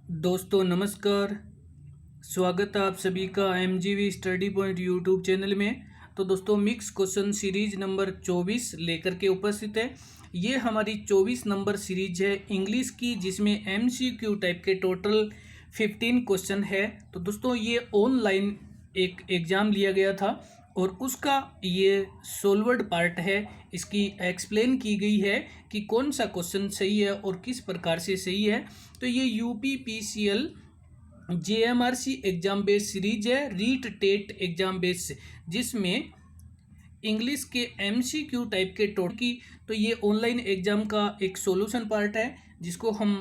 दोस्तों नमस्कार। स्वागत है आप सभी का एमजीवी स्टडी पॉइंट यूट्यूब चैनल में। तो दोस्तों मिक्स क्वेश्चन सीरीज नंबर 24 लेकर के उपस्थित है। ये हमारी 24 नंबर सीरीज है इंग्लिश की, जिसमें एमसीक्यू टाइप के टोटल 15 क्वेश्चन है। तो दोस्तों ये ऑनलाइन एक एग्ज़ाम लिया गया था और उसका ये सोल्वर्ड पार्ट है। इसकी एक्सप्लेन की गई है कि कौन सा क्वेश्चन सही है और किस प्रकार से सही है। तो ये यूपीपीसीएल जेएमआरसी एग्जाम बेस्ड सीरीज है, रीट टेट एग्जाम बेस्ड, जिसमें इंग्लिश के एमसीक्यू टाइप के टोटल की। तो ये ऑनलाइन एग्जाम का एक सॉल्यूशन पार्ट है जिसको हम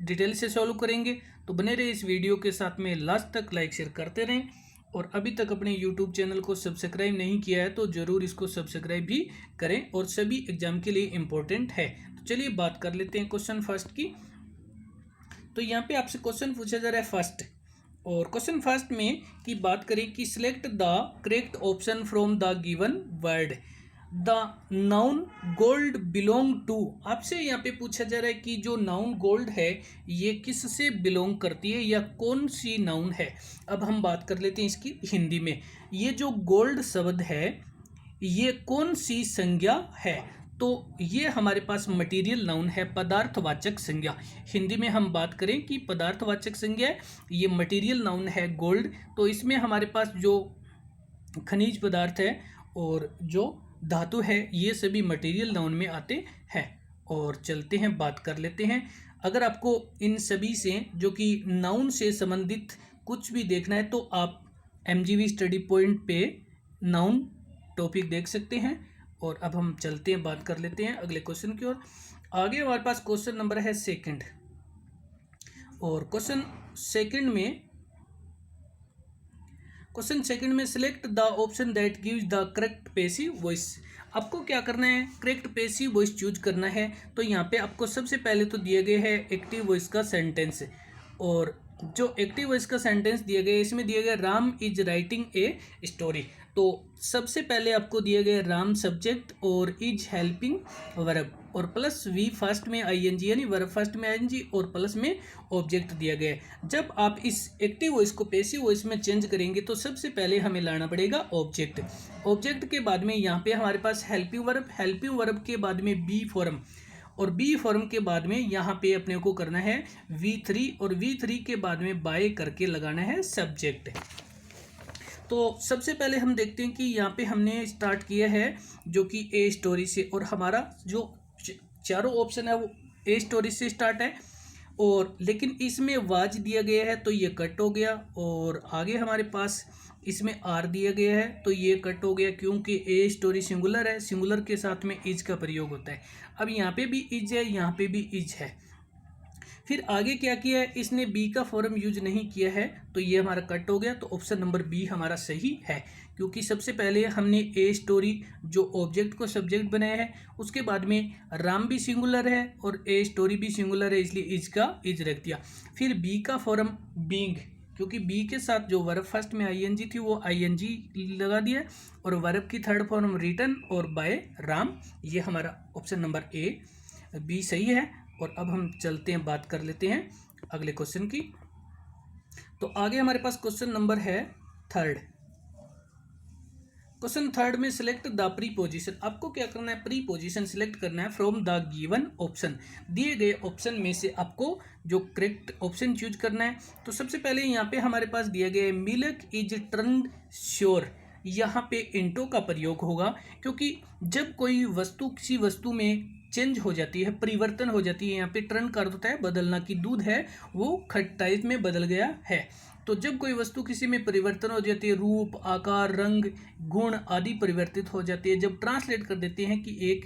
डिटेल से सॉल्व करेंगे। तो बने रहे इस वीडियो के साथ में, लास्ट तक लाइक शेयर करते रहें। और अभी तक अपने यूट्यूब चैनल को सब्सक्राइब नहीं किया है तो ज़रूर इसको सब्सक्राइब भी करें, और सभी एग्जाम के लिए इम्पोर्टेंट है। तो चलिए बात कर लेते हैं क्वेश्चन फर्स्ट की। तो यहाँ पे आपसे क्वेश्चन पूछा जा रहा है फर्स्ट, और क्वेश्चन फर्स्ट में की बात करें कि select the correct option from the given word. The noun gold belong to, आपसे यहाँ पे पूछा जा रहा है कि जो नाउन गोल्ड है ये किससे बिलोंग करती है या कौन सी नाउन है। अब हम बात कर लेते हैं इसकी हिंदी में। ये जो गोल्ड शब्द है ये कौन सी संज्ञा है। तो ये हमारे पास मटेरियल नाउन है, पदार्थवाचक संज्ञा। हिंदी में हम बात करें कि पदार्थवाचक संज्ञा है, ये मटेरियल नाउन है गोल्ड। तो इसमें हमारे पास जो खनिज पदार्थ है और जो धातु है ये सभी मटेरियल नाउन में आते हैं। और चलते हैं बात कर लेते हैं। अगर आपको इन सभी से जो कि नाउन से संबंधित कुछ भी देखना है तो आप एमजीवी स्टडी पॉइंट पे नाउन टॉपिक देख सकते हैं। और अब हम चलते हैं, बात कर लेते हैं अगले क्वेश्चन की ओर। आगे हमारे पास क्वेश्चन नंबर है सेकंड, और क्वेश्चन सेकंड में select the option that gives the correct passive voice. आपको क्या करना है, करेक्ट पैसिव वॉइस चूज करना है। तो यहाँ पे आपको सबसे पहले तो दिया गया है एक्टिव वॉइस का सेंटेंस, और जो एक्टिव वॉइस का सेंटेंस दिया गया है इसमें दिया गया Ram is writing a story. तो सबसे पहले आपको दिया गया राम सब्जेक्ट और इज हेल्पिंग वर्ब, और प्लस वी फर्स्ट में आईएनजी यानी वर्ब फर्स्ट में आईएनजी और प्लस में ऑब्जेक्ट दिया गया है। जब आप इस एक्टिव वॉइस को पैसिव वॉइस में चेंज करेंगे तो सबसे पहले हमें लाना पड़ेगा ऑब्जेक्ट। ऑब्जेक्ट के बाद में यहाँ पे हमारे पास हेल्पिंग वर्ब के बाद में बी फॉर्म, और बी फॉर्म के बाद में यहाँ पे अपने को करना है V3, और V3 के बाद में बाय करके लगाना है सब्जेक्ट। तो सबसे पहले हम देखते हैं कि यहाँ पे हमने स्टार्ट किया है जो कि ए स्टोरी से, और हमारा जो चारों ऑप्शन है वो ए स्टोरी से स्टार्ट है, और लेकिन इसमें वाज दिया गया है तो ये कट हो गया। और आगे हमारे पास इसमें आर दिया गया है तो ये कट हो गया, क्योंकि ए स्टोरी सिंगुलर है, सिंगुलर के साथ में इज का प्रयोग होता है। अब यहाँ पे भी इज है, यहाँ पे भी इज है। फिर आगे क्या किया है, इसने बी का फॉर्म यूज नहीं किया है तो ये हमारा कट हो गया। तो ऑप्शन नंबर बी हमारा सही है, क्योंकि सबसे पहले हमने ए स्टोरी जो ऑब्जेक्ट को सब्जेक्ट बनाया है, उसके बाद में राम भी सिंगुलर है और ए स्टोरी भी सिंगुलर है, इसलिए इज का इज रख दिया। फिर बी का फॉर्म बीइंग, क्योंकि बी के साथ जो वर्ब फर्स्ट में आईएनजी थी वो आईएनजी लगा दिया, और वर्ब की थर्ड फॉर्म रिटन और बाय राम। ये हमारा ऑप्शन नंबर ए बी सही है। और अब हम चलते हैं, बात कर लेते हैं अगले क्वेश्चन की। तो आगे हमारे पास क्वेश्चन नंबर है थर्ड। क्वेश्चन थर्ड में सिलेक्ट द प्री पोजिशन। आपको क्या करना है, प्री पोजिशन सिलेक्ट करना है फ्रॉम द गिवन ऑप्शन। दिए गए ऑप्शन में से आपको जो करेक्ट ऑप्शन चूज करना है। तो सबसे पहले यहाँ पे हमारे पास दिया गया है मिल्क इज टर्न्ड श्योर। यहाँ पे इंटो का प्रयोग होगा, क्योंकि जब कोई वस्तु किसी वस्तु में चेंज हो जाती है, परिवर्तन हो जाती है, यहाँ पे टर्न का अर्थ होता है बदलना, की दूध है वो खट्टाई में बदल गया है। तो जब कोई वस्तु किसी में परिवर्तन हो जाती है, रूप आकार रंग गुण आदि परिवर्तित हो जाती है, जब ट्रांसलेट कर देते हैं कि एक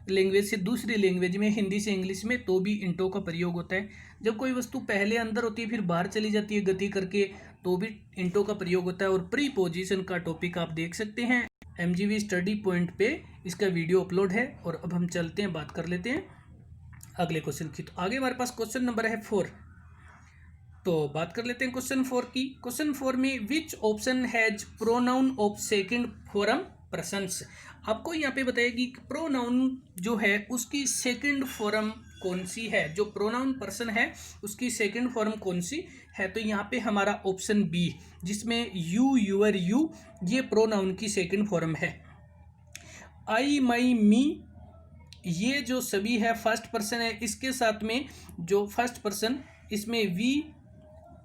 लैंग्वेज से दूसरी लैंग्वेज में, हिंदी से इंग्लिश में, तो भी इंटो का प्रयोग होता है। जब कोई वस्तु पहले अंदर होती है फिर बाहर चली जाती है गति करके, तो भी इंटो का प्रयोग होता है। और प्री पोजिशन का टॉपिक आप देख सकते हैं एमजीवी स्टडी पॉइंट पे, इसका वीडियो अपलोड है। और अब हम चलते हैं, बात कर लेते हैं अगले क्वेश्चन की। तो आगे हमारे पास क्वेश्चन नंबर है 4। तो बात कर लेते हैं क्वेश्चन 4 की। क्वेश्चन 4 में which option has pronoun of second form presence. आपको यहाँ पे बताएगी कि प्रोनाउन जो है उसकी सेकंड फॉर्म कौन सी है, जो प्रोनाउन पर्सन है उसकी सेकंड फॉर्म कौन सी है, तो यहाँ पे हमारा ऑप्शन बी, जिसमें यू, यूअर, यू ये प्रोनाउन की सेकंड फॉर्म है। आई, माई, मी ये जो सभी है फर्स्ट पर्सन है, इसके साथ में जो फर्स्ट पर्सन इसमें वी,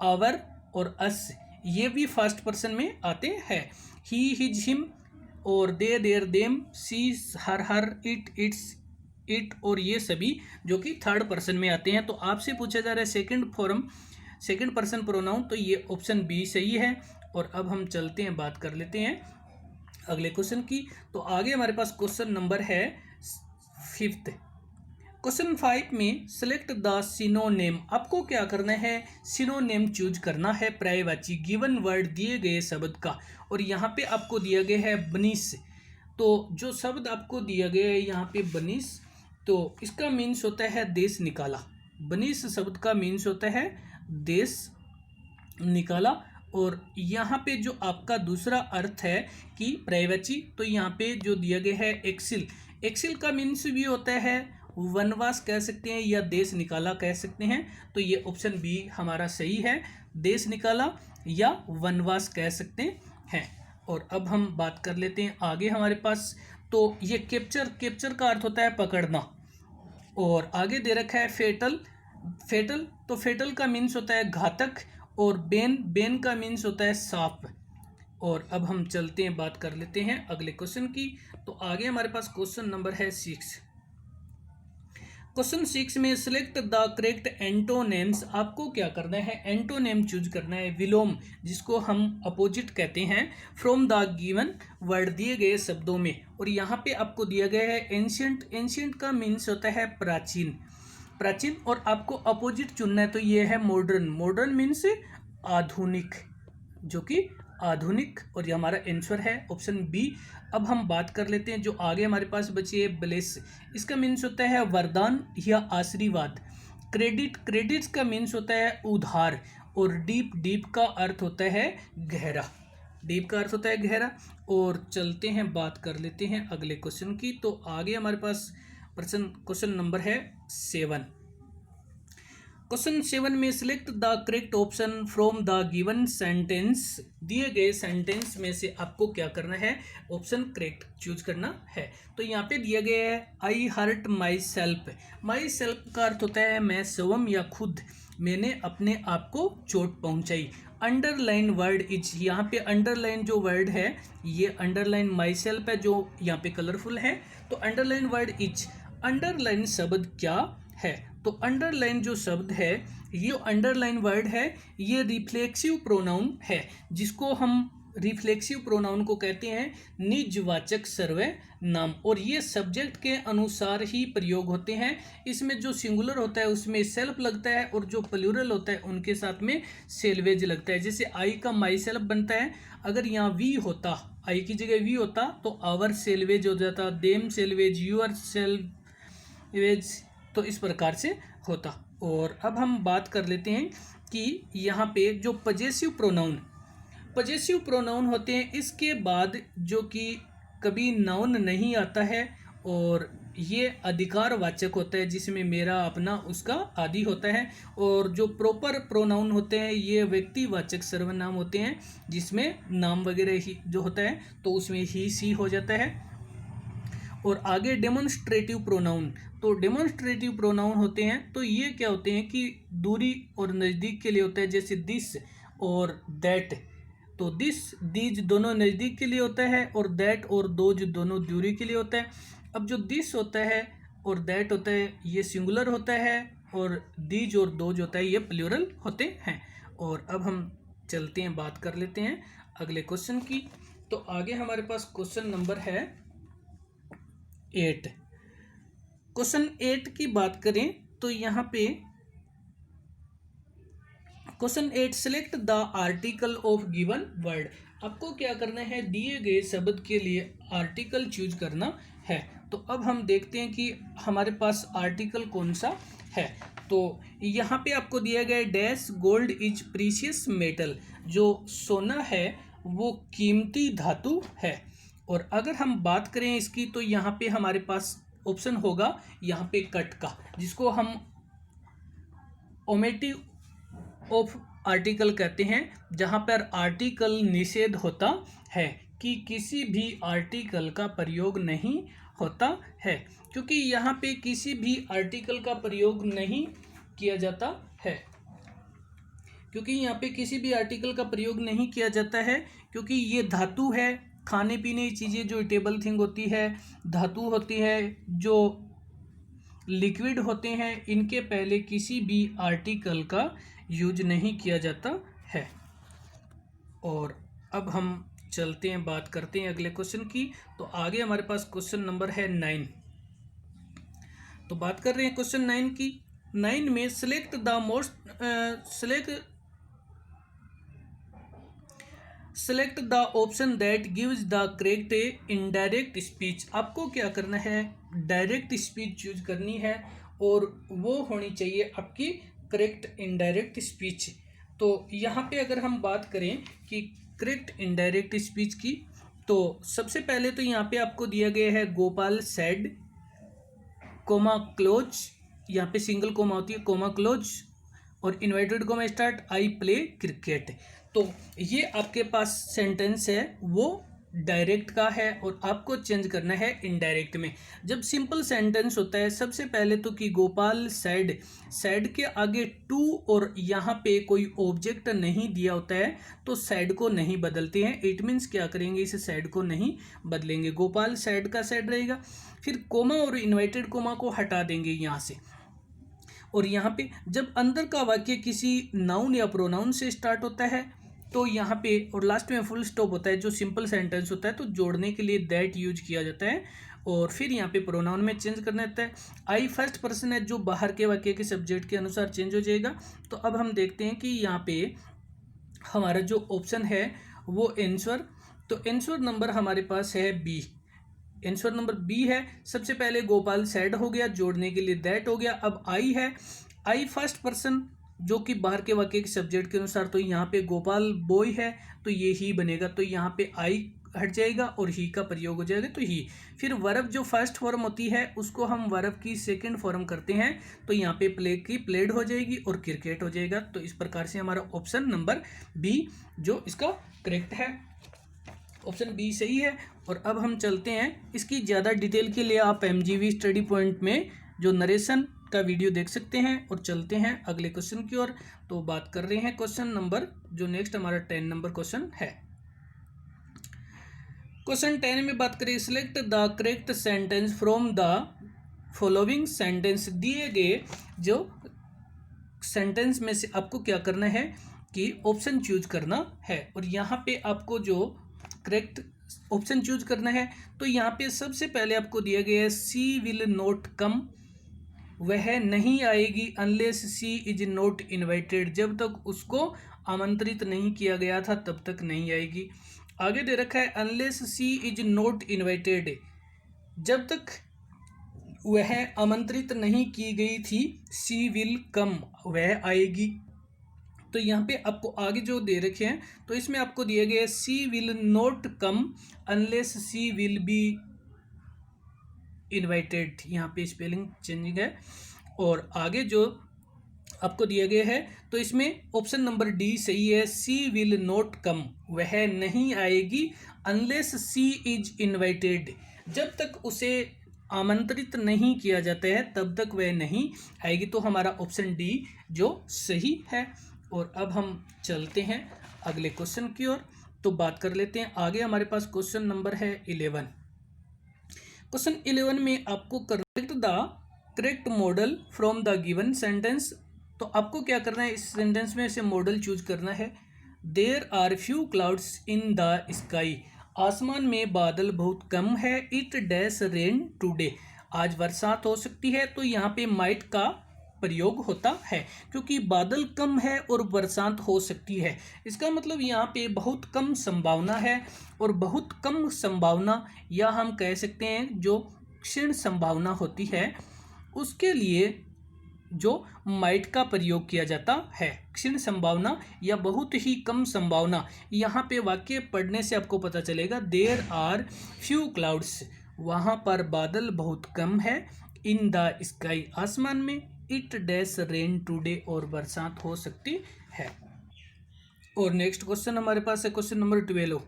आवर और अस ये भी फर्स्ट पर्सन में आते हैं। ही, हिज, हिम और they, their, them, she, her, it, its, it और ये सभी जो कि थर्ड पर्सन में आते हैं। तो आपसे पूछा जा रहा है second form, second person pronoun, तो ये ऑप्शन बी सही है। और अब हम चलते हैं, बात कर लेते हैं अगले क्वेश्चन की। तो आगे हमारे पास क्वेश्चन नंबर है 5th। क्वेश्चन 5 में सिलेक्ट द सिनोनिम, आपको क्या करना है, सिनोनिम चूज करना है पर्यायवाची गिवन वर्ड दिए गए शब्द का। और यहाँ पे आपको दिया गया है बनिस, तो जो शब्द आपको दिया गया है यहाँ पे बनिस, तो इसका मीन्स होता है देश निकाला। बनिस शब्द का मीन्स होता है देश निकाला। और यहाँ पे जो आपका दूसरा अर्थ है कि पर्यायवाची, तो यहाँ पे जो दिया गया है एक्सिल, एक्सिल का मीन्स भी होता है वनवास कह सकते हैं या देश निकाला कह सकते हैं। तो ये ऑप्शन बी हमारा सही है, देश निकाला या वनवास कह सकते हैं। और अब हम बात कर लेते हैं आगे हमारे पास, तो ये कैप्चर, कैप्चर का अर्थ होता है पकड़ना। और आगे दे रखा है फेटल, फेटल तो फेटल का मीन्स होता है घातक। और बेन, बेन का मीन्स होता है सांप। और अब हम चलते हैं, बात कर लेते हैं अगले क्वेश्चन की। तो आगे हमारे पास क्वेश्चन नंबर है 6। क्वेश्चन 6 में सिलेक्ट द करेक्ट एंटोनेम्स, आपको क्या करना है, एंटोनेम चूज करना है, विलोम जिसको हम अपोजिट कहते हैं, फ्रॉम द गिवन वर्ड दिए गए शब्दों में। और यहाँ पे आपको दिया गया है एंशियंट, एंशियंट का मीन्स होता है प्राचीन, प्राचीन। और आपको अपोजिट चुनना है, तो ये है मॉडर्न, मॉडर्न मीन्स आधुनिक, जो कि आधुनिक। और ये हमारा आंसर है ऑप्शन बी। अब हम बात कर लेते हैं जो आगे हमारे पास बची है ब्लेस, इसका मीन्स होता है वरदान या आशीर्वाद। क्रेडिट, क्रेडिट्स का मीन्स होता है उधार। और डीप, डीप का अर्थ होता है गहरा, डीप का अर्थ होता है गहरा। और चलते हैं, बात कर लेते हैं अगले क्वेश्चन की। तो आगे हमारे पास क्वेश्चन नंबर है 7। क्वेश्चन 7 में select the correct option from the given sentence, दिए गए सेंटेंस में से आपको क्या करना है, ऑप्शन करेक्ट चूज करना है। तो यहाँ पे दिया गया है I hurt myself, myself का अर्थ होता है मैं स्वयं या खुद, मैंने अपने आप को चोट पहुंचाई। अंडरलाइन वर्ड इज, यहाँ पे अंडरलाइन जो वर्ड है ये अंडरलाइन माई सेल्फ है जो यहाँ पे कलरफुल है। तो अंडरलाइन वर्ड इज, अंडरलाइन शब्द क्या है, तो अंडरलाइन जो शब्द है, ये अंडरलाइन वर्ड है, ये रिफ्लेक्सिव प्रोनाउन है, जिसको हम रिफ्लेक्सिव प्रोनाउन को कहते हैं निजवाचक सर्वनाम। और ये सब्जेक्ट के अनुसार ही प्रयोग होते हैं। इसमें जो सिंगुलर होता है उसमें सेल्फ लगता है, और जो प्लूरल होता है उनके साथ में सेल्वेज लगता है। जैसे आई का माई सेल्फ बनता है, अगर यहाँ वी होता, आई की जगह वी होता तो आवर सेल्वेज हो जाता, देम सेल्वेज, यूअर सेल्वेज, तो इस प्रकार से होता। और अब हम बात कर लेते हैं कि यहाँ पे जो पजेसिव प्रोनाउन, पजेसिव प्रोनाउन होते हैं, इसके बाद जो कि कभी नाउन नहीं आता है, और ये अधिकारवाचक होता है जिसमें मेरा, अपना, उसका आदि होता है। और जो प्रॉपर प्रोनाउन होते हैं ये व्यक्तिवाचक सर्वनाम होते हैं, जिसमें नाम वगैरह ही जो होता है तो उसमें ही, सी हो जाता है। और आगे डेमोन्स्ट्रेटिव प्रोनाउन, तो डेमोन्स्ट्रेटिव प्रोनाउन होते हैं, तो ये क्या होते हैं कि दूरी और नज़दीक के लिए होता है, जैसे दिस और दैट। तो दिस, दीज दोनों नज़दीक के लिए होता है, और दैट और दोज दोनों दूरी के लिए होता है। अब जो दिस होता है और दैट होता है ये सिंगुलर होता है, और दीज और दोज होता है ये प्लूरल होते हैं। और अब हम चलते हैं, बात कर लेते हैं अगले क्वेश्चन की। तो आगे हमारे पास क्वेश्चन नंबर है 8। क्वेश्चन 8 की बात करें तो यहाँ पे question 8, select the article of given word, आपको क्या करना है, दिए गए शब्द के लिए आर्टिकल चूज करना है। तो अब हम देखते हैं कि हमारे पास आर्टिकल कौन सा है। तो यहाँ पे आपको दिया गया है dash gold is precious metal, जो सोना है वो कीमती धातु है। और अगर हम बात करें इसकी, तो यहाँ पे हमारे पास ऑप्शन होगा यहाँ पे कट का, जिसको हम ओमेटिव ऑफ आर्टिकल कहते हैं, जहाँ पर आर्टिकल निषेध होता है कि किसी भी आर्टिकल का प्रयोग नहीं होता है, क्योंकि यहाँ पे किसी भी आर्टिकल का प्रयोग नहीं किया जाता है, क्योंकि यहाँ पे किसी भी आर्टिकल का प्रयोग नहीं किया जाता है, क्योंकि ये धातु है। खाने पीने की चीज़ें जो ईटेबल थिंग होती है, धातु होती है, जो लिक्विड होते हैं, इनके पहले किसी भी आर्टिकल का यूज नहीं किया जाता है। और अब हम चलते हैं, बात करते हैं अगले क्वेश्चन की। तो आगे हमारे पास क्वेश्चन नंबर है 9। तो बात कर रहे हैं क्वेश्चन 9 की। 9 में select the option that gives the correct indirect speech. आपको क्या करना है, डायरेक्ट स्पीच चूज करनी है, और वो होनी चाहिए आपकी करेक्ट इनडायरेक्ट स्पीच। तो यहाँ पे अगर हम बात करें कि करेक्ट इनडायरेक्ट स्पीच की, तो सबसे पहले तो यहाँ पे आपको दिया गया है गोपाल सेड, कोमा क्लोज, यहाँ पे सिंगल कोमा होती है, कोमा क्लोज, और inverted coma start, I play cricket. तो ये आपके पास सेंटेंस है वो डायरेक्ट का है, और आपको चेंज करना है इनडायरेक्ट में। जब सिंपल सेंटेंस होता है, सबसे पहले तो कि गोपाल सेड, सेड के आगे टू और यहाँ पे कोई ऑब्जेक्ट नहीं दिया होता है, तो सेड को नहीं बदलते हैं। इट मीन्स क्या करेंगे, इसे सेड को नहीं बदलेंगे, गोपाल सेड का सेड रहेगा। फिर कोमा और इन्वर्टेड कोमा को हटा देंगे यहाँ से, और यहाँ पे जब अंदर का वाक्य किसी नाउन या प्रोनाउन से स्टार्ट होता है, तो यहाँ पे और लास्ट में फुल स्टॉप होता है, जो सिंपल सेंटेंस होता है, तो जोड़ने के लिए दैट यूज किया जाता है। और फिर यहाँ पे प्रोनाउन में चेंज करना होता है। आई फर्स्ट पर्सन है, जो बाहर के वाक्य के सब्जेक्ट के अनुसार चेंज हो जाएगा। तो अब हम देखते हैं कि यहाँ पे हमारा जो ऑप्शन है वो आंसर, तो आंसर नंबर हमारे पास है बी। आंसर नंबर बी है। सबसे पहले गोपाल सेड हो गया, जोड़ने के लिए दैट हो गया। अब आई है, आई फर्स्ट पर्सन जो कि बाहर के वाक्य के सब्जेक्ट के अनुसार, तो यहाँ पे गोपाल बॉय है, तो ये ही बनेगा, तो यहाँ पे आई हट जाएगा और ही का प्रयोग हो जाएगा, तो ही। फिर वर्ब जो फर्स्ट फॉर्म होती है उसको हम वर्ब की सेकंड फॉर्म करते हैं, तो यहाँ पे प्ले की प्लेड हो जाएगी और क्रिकेट हो जाएगा। तो इस प्रकार से हमारा ऑप्शन नंबर बी जो इसका करेक्ट है, ऑप्शन बी सही है। और अब हम चलते हैं, इसकी ज़्यादा डिटेल के लिए आप MGV स्टडी पॉइंट में जो नरेशन का वीडियो देख सकते हैं। और चलते हैं अगले क्वेश्चन की ओर। तो बात कर रहे हैं क्वेश्चन नंबर जो नेक्स्ट हमारा 10 नंबर क्वेश्चन है। क्वेश्चन 10 में बात करें, select the correct sentence from the following sentence. दिए गए जो सेंटेंस में से आपको क्या करना है कि ऑप्शन चूज करना है, और यहाँ पे आपको जो करेक्ट ऑप्शन चूज करना है, तो यहाँ पे सबसे पहले आपको दिया गया है सी विल नॉट कम, वह नहीं आएगी unless she is not invited, जब तक उसको आमंत्रित नहीं किया गया था तब तक नहीं आएगी। आगे दे रखा है unless she is not invited, जब तक वह आमंत्रित नहीं की गई थी, सी विल कम, वह आएगी। तो यहाँ पे आपको आगे जो दे रखे हैं, तो इसमें आपको दिया गया है she will not come unless she will be invited, यहाँ पे स्पेलिंग चेंजिंग है। और आगे जो आपको दिया गया है, तो इसमें ऑप्शन नंबर डी सही है, सी विल नॉट कम, वह नहीं आएगी अनलेस सी इज इन्वाइटेड, जब तक उसे आमंत्रित नहीं किया जाता है तब तक वह नहीं आएगी। तो हमारा ऑप्शन डी जो सही है। और अब हम चलते हैं अगले क्वेश्चन की ओर, तो बात कर लेते हैं आगे। हमारे पास क्वेश्चन नंबर है 11। क्वेश्चन 11 में आपको correct the correct model from the given sentence. तो आपको क्या करना है, इस सेंटेंस में से मॉडल चूज करना है। There are few clouds in the sky, आसमान में बादल बहुत कम है। इट डैश रेन टुडे, आज बरसात हो सकती है। तो यहाँ पे माइट का प्रयोग होता है, क्योंकि बादल कम है और बरसात हो सकती है। इसका मतलब यहाँ पे बहुत कम संभावना है, और बहुत कम संभावना, या हम कह सकते हैं जो क्षीण संभावना होती है, उसके लिए जो माइट का प्रयोग किया जाता है। क्षीण संभावना या बहुत ही कम संभावना, यहाँ पे वाक्य पढ़ने से आपको पता चलेगा देयर आर फ्यू क्लाउड्स, वहाँ पर बादल बहुत कम है। इन द स्काई आसमान में। इट डैश रेन टुडे और बरसात हो सकती है। और नेक्स्ट क्वेश्चन हमारे पास है question number 12।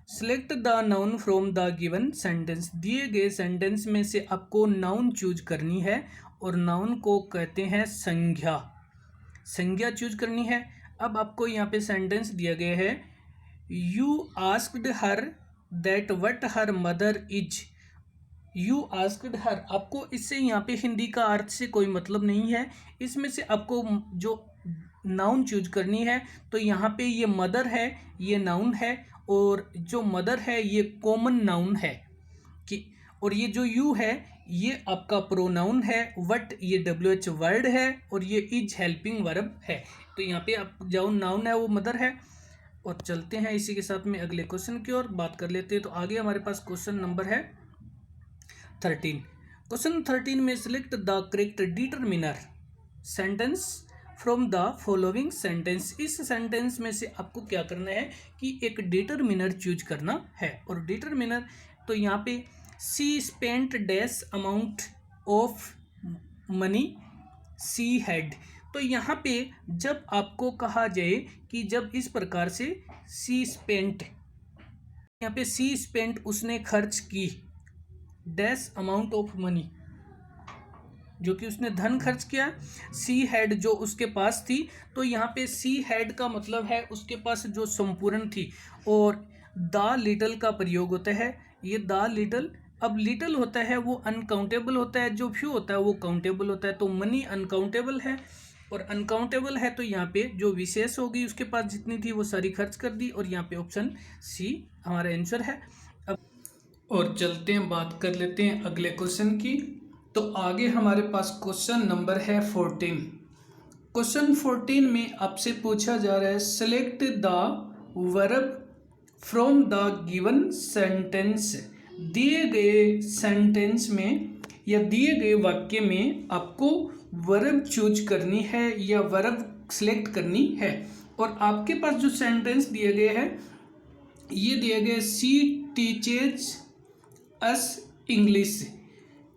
Select the noun from the given sentence. दिए गए सेंटेंस में से आपको नाउन चूज करनी है और नाउन को कहते हैं संज्ञा। संज्ञा चूज करनी है। अब आपको यहाँ पे सेंटेंस दिया गया है, you asked her that what her mother is. You asked her, आपको इससे यहाँ पे हिंदी का अर्थ से कोई मतलब नहीं है। इसमें से आपको जो नाउन चूज करनी है, तो यहाँ पे ये मदर है, ये नाउन है, और जो मदर है ये कॉमन नाउन है कि, और ये जो यू है ये आपका प्रोनाउन है। वट ये WH वर्ड है और ये इज हेल्पिंग वर्ब है। तो यहाँ पे आप जो नाउन है वो मदर है। और चलते हैं इसी के साथ में अगले क्वेश्चन की ओर बात कर लेते हैं। तो आगे हमारे पास क्वेश्चन नंबर है 13। क्वेश्चन 13 में select the correct determiner sentence from the following sentence. इस सेंटेंस में से आपको क्या करना है कि एक डिटरमिनर चूज करना है। और डिटरमिनर, तो यहाँ पे she spent dash amount of money she had. तो यहाँ पे जब आपको कहा जाए कि जब इस प्रकार से सी स्पेंट, यहाँ पे सी स्पेंट उसने खर्च की डैश अमाउंट ऑफ मनी, जो कि उसने धन खर्च किया। सी हैड जो उसके पास थी, तो यहाँ पे सी हैड का मतलब है उसके पास जो संपूर्ण थी। और द लिटल का प्रयोग होता है। ये द लिटल, अब लिटल होता है वो अनकाउंटेबल होता है, जो फ्यू होता है वो काउंटेबल होता है। तो मनी अनकाउंटेबल है और अनकाउंटेबल है, तो यहाँ पे जो विशेष होगी उसके पास जितनी थी वो सारी खर्च कर दी। और यहाँ पे ऑप्शन सी हमारा आंसर है। अब और चलते हैं, बात कर लेते हैं अगले क्वेश्चन की। तो आगे हमारे पास क्वेश्चन नंबर है 14। क्वेश्चन 14 में आपसे पूछा जा रहा है, select the verb from the given sentence. दिए गए सेंटेंस में या दिए गए वाक्य में आपको वर्ब चूज करनी है या वर्ब सिलेक्ट करनी है। और आपके पास जो सेंटेंस दिए गए हैं, ये दिए गए, सी टीचेज अस इंग्लिश,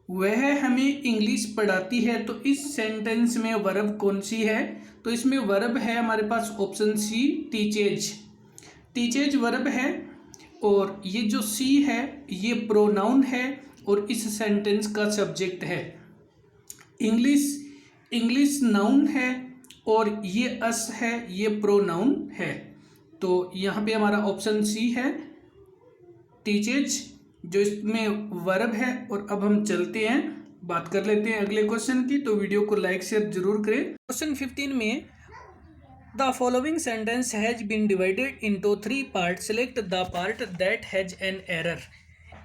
वह हमें इंग्लिश पढ़ाती है। तो इस सेंटेंस में वर्ब कौन सी है? तो इसमें वर्ब है हमारे पास option she teaches. Teaches verb है और ये जो सी है ये प्रोनाउन है और इस सेंटेंस का सब्जेक्ट है। इंग्लिश नाउन है और ये अस है, ये प्रोनाउन है। तो यहाँ पे हमारा ऑप्शन सी है टीचेज, जो इसमें वर्ब है। और अब हम चलते हैं, बात कर लेते हैं अगले क्वेश्चन की। तो वीडियो को लाइक शेयर जरूर करें। क्वेश्चन 15 में the following sentence has been divided into 3 parts. Select the part that has an error.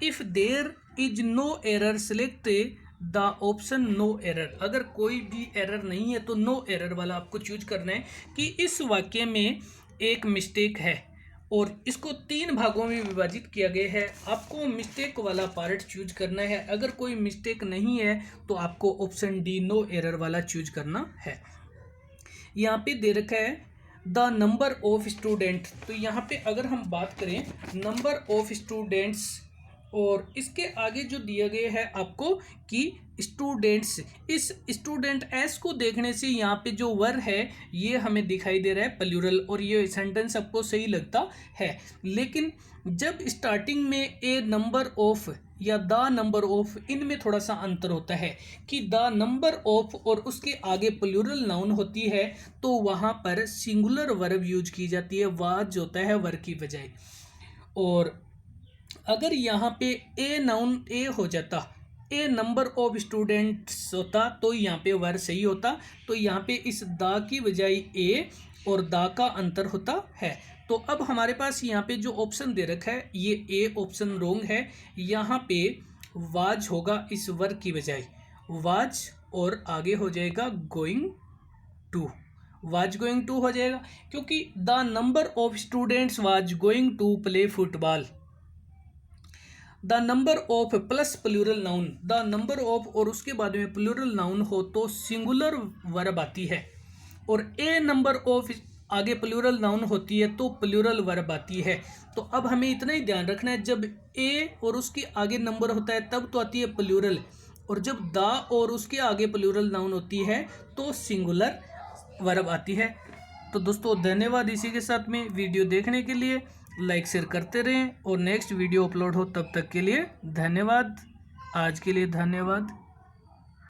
If there is no error select the option no error. अगर कोई भी एरर नहीं है तो नो एरर वाला आपको चूज करना है कि इस वाक्य में एक मिस्टेक है और इसको 3 भागों में विभाजित किया गया है। आपको मिस्टेक वाला पार्ट चूज करना है। अगर कोई मिस्टेक नहीं है तो आपको ऑप्शन डी नो एरर वाला चूज करना है। यहाँ पे दे रखा है द नंबर ऑफ स्टूडेंट। तो यहाँ पे अगर हम बात करें नंबर ऑफ स्टूडेंट्स, और इसके आगे जो दिया गया है आपको कि स्टूडेंट्स, इस स्टूडेंट एस को देखने से यहाँ पे जो वर है ये हमें दिखाई दे रहा है प्लूरल, और ये सेंटेंस आपको सही लगता है। लेकिन जब स्टार्टिंग में ए नंबर ऑफ या द नंबर ऑफ, इनमें थोड़ा सा अंतर होता है कि द नंबर ऑफ और उसके आगे प्लूरल नाउन होती है तो वहाँ पर सिंगुलर वर्ब यूज की जाती है, वाज होता है वर की बजाय। और अगर यहाँ पे ए नाउन ए हो जाता, ए नंबर ऑफ स्टूडेंट्स होता, तो यहाँ पे वर सही होता। तो यहाँ पे इस द की बजाय ए और द का अंतर होता है। तो अब हमारे पास यहाँ पे जो ऑप्शन दे रखा है ये ए ऑप्शन रोंग है। यहाँ पे वाज होगा इस वर की बजाय, वाज, और आगे हो जाएगा going to, was going to हो जाएगा, क्योंकि the number of students was going to play football. The number of plus plural noun, the number of और उसके बाद में प्लूरल नाउन हो तो सिंगुलर वर्ब आती है। और ए नंबर ऑफ आगे प्लूरल नाउन होती है तो प्लूरल वर्ब आती है। तो अब हमें इतना ही ध्यान रखना है, जब ए और उसके आगे नंबर होता है तब तो आती है प्लूरल, और जब द और उसके आगे प्लूरल नाउन होती है तो सिंगुलर वर्ब आती है। तो दोस्तों धन्यवाद इसी के साथ में वीडियो देखने के लिए, लाइक शेयर करते रहें और नेक्स्ट वीडियो अपलोड हो तब तक के लिए धन्यवाद। आज के लिए धन्यवाद।